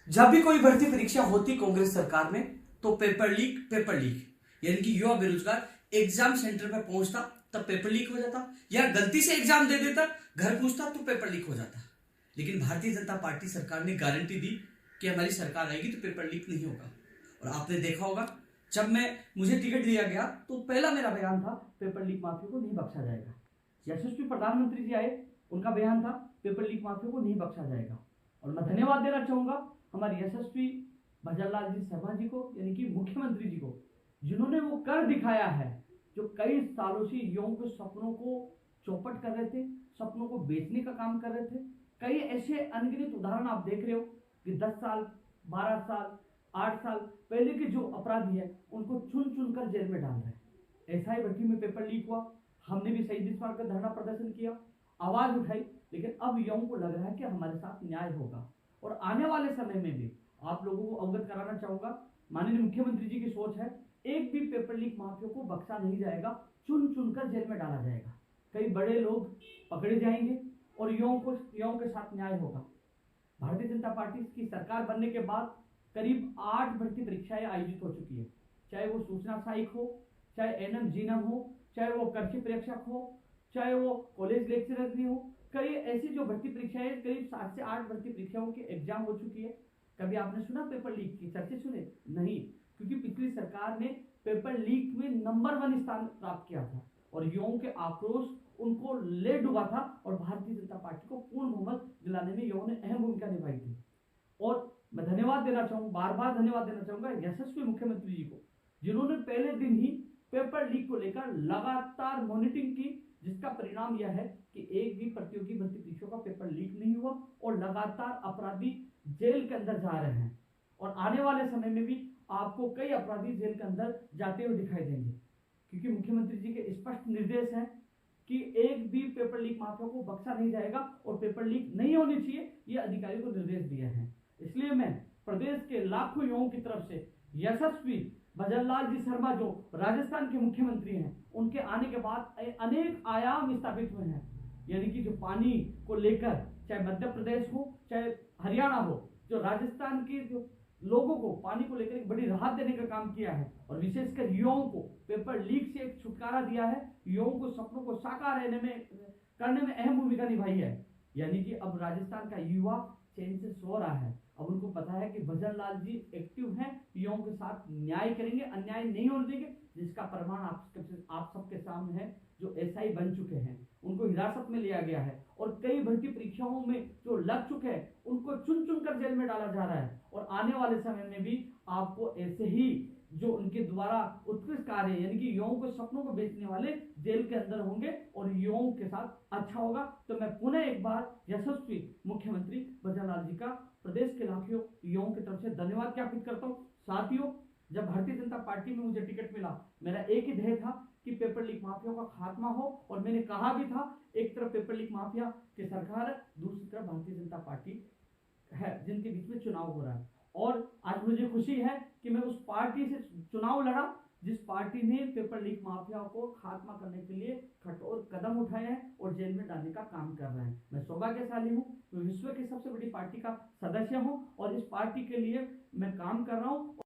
जब भी कोई भर्ती परीक्षा होती कांग्रेस सरकार में तो पेपर लीक यानी कि युवा बेरोजगार एग्जाम सेंटर पर पहुंचता तब पेपर लीक हो जाता, या गलती से एग्जाम दे देता, घर पूछता तो पेपर लीक हो जाता। लेकिन भारतीय जनता पार्टी सरकार ने गारंटी दी कि हमारी सरकार आएगी तो पेपर लीक नहीं होगा। और आपने देखा होगा, जब मुझे टिकट दिया गया तो पहला मेरा बयान था पेपर लीक माफिया को नहीं बख्शा जाएगा। यशस्वी प्रधानमंत्री जी आए, उनका बयान था पेपर लीक माफिया को नहीं बख्शा जाएगा। और मैं धन्यवाद देना चाहूंगा हमारे यशस्वी भजनलाल जी शर्मा जी को, यानी कि मुख्यमंत्री जी को, जिन्होंने वो कर दिखाया है जो कई सालों से युवाओं के सपनों को चौपट कर रहे थे, सपनों को बेचने का काम कर रहे थे। कई ऐसे अनगिनत उदाहरण आप देख रहे हो कि 10 साल, 12 साल, 8 साल पहले के जो अपराधी है उनको चुन चुन कर जेल में डाल रहे हैं। एसआई भट्टी में पेपर लीक हुआ, हमने भी शहीद स्मारक का धरना प्रदर्शन किया, आवाज उठाई, लेकिन अब युवाओं को लग रहा है कि हमारे साथ न्याय होगा। और आने वाले समय में भी आप लोगों को अवगत कराना चाहूंगा, माननीय मुख्यमंत्री जी की सोच है एक भी पेपर लीक माफिया को बख्शा नहीं जाएगा, चुन चुन कर जेल में डाला जाएगा। कई बड़े लोग पकड़े जाएंगे और युवाओं के साथ न्याय होगा। भारतीय जनता पार्टी की सरकार बनने के बाद करीब 8 भर्ती परीक्षाएं आयोजित हो चुकी है, चाहे वो सूचना सहायक हो, चाहे एनएम जीनम हो, चाहे वो कृषि प्रेक्षक हो, चाहे वो कॉलेज लेक्चरर भी हो। कई ऐसी जो भर्ती परीक्षाएं, करीब 7 से 8 भर्ती परीक्षाओं की एग्जाम हो चुकी है। कभी आपने सुना पेपर लीक की चर्चे सुने? नहीं, क्योंकि पिछली सरकार ने पेपर लीक में नंबर 1 स्थान प्राप्त किया था और युवाओं के आक्रोश उनको ले डूबा था और भारतीय जनता पार्टी को पूर्ण बहुमत दिलाने में युवाओं ने अहम भूमिका निभाई थी। और मैं धन्यवाद देना चाहूंगा, बार बार धन्यवाद देना चाहूंगा यशस्वी मुख्यमंत्री जी को, जिन्होंने पहले दिन ही पेपर लीक को लेकर लगातार मॉनिटरिंग की, जिसका परिणाम यह है कि एक भी प्रतियोगी भर्ती परीक्षा का पेपर लीक नहीं हुआ और लगातार अपराधी जेल के अंदर जा रहे हैं। और आने वाले समय में भी आपको कई अपराधी जेल के अंदर जाते हुए दिखाई देंगे, क्योंकि मुख्यमंत्री जी के स्पष्ट निर्देश हैं कि एक भी पेपर लीक माफिया को बख्शा नहीं जाएगा और पेपर लीक नहीं होनी चाहिए, ये अधिकारी को निर्देश दिए हैं। इसलिए मैं प्रदेश के लाखों युवाओं की तरफ से यशस्वी भजनलाल जी शर्मा जो राजस्थान के मुख्यमंत्री हैं, उनके आने के बाद अनेक आयाम स्थापित हुए हैं। यानी कि जो पानी को लेकर, चाहे मध्य प्रदेश हो चाहे हरियाणा हो, जो राजस्थान के जो लोगों को पानी को लेकर एक बड़ी राहत देने का काम किया है और विशेषकर युवाओं को पेपर लीक से एक छुटकारा दिया है, युवाओं को सपनों को साकार करने में अहम भूमिका निभाई है। यानी कि अब राजस्थान का युवा चैन से सो रहा है। अब उनको पता है कि भजनलाल जी एक्टिव हैं, युवाओं के साथ न्याय करेंगे, अन्याय नहीं होने देंगे, जिसका प्रमाण आप सबके सामने है। जो एसआई बन चुके हैं उनको हिरासत में लिया गया है और कई भर्ती परीक्षाओं में जो लग चुके हैं उनको चुन चुन कर जेल में डाला जा रहा है। और आने वाले समय में भी आपको ऐसे ही जो उनके द्वारा उत्कृष्ट कार्य यानी कि युवाओं के सपनों को बेचने वाले जेल के अंदर होंगे और युवाओं के साथ अच्छा होगा। तो मैं पुनः एक बार यशस्वी मुख्यमंत्री भजनलाल जी का प्रदेश के लाखों युवाओं की तरफ से धन्यवाद ज्ञापित करता हूँ। साथियों, जब भारतीय जनता पार्टी में मुझे टिकट मिला, मेरा एक ही ध्येय था कि पेपर लीक माफिया का खात्मा हो। और मैंने कहा भी था, एक तरफ पेपर लीक माफिया की सरकार है, दूसरी तरफ भारतीय जनता पार्टी है, जिनके बीच में चुनाव हो रहा है। और आज मुझे खुशी है कि मैं उस पार्टी से चुनाव लड़ा जिस पार्टी ने पेपर लीक माफिया को खात्मा करने के लिए कठोर कदम उठाए हैं और जेल में डालने का काम कर रहे हैं। मैं सौभाग्यशाली हूँ, मैं विश्व की सबसे बड़ी पार्टी का सदस्य हूँ और इस पार्टी के लिए मैं काम कर रहा हूँ।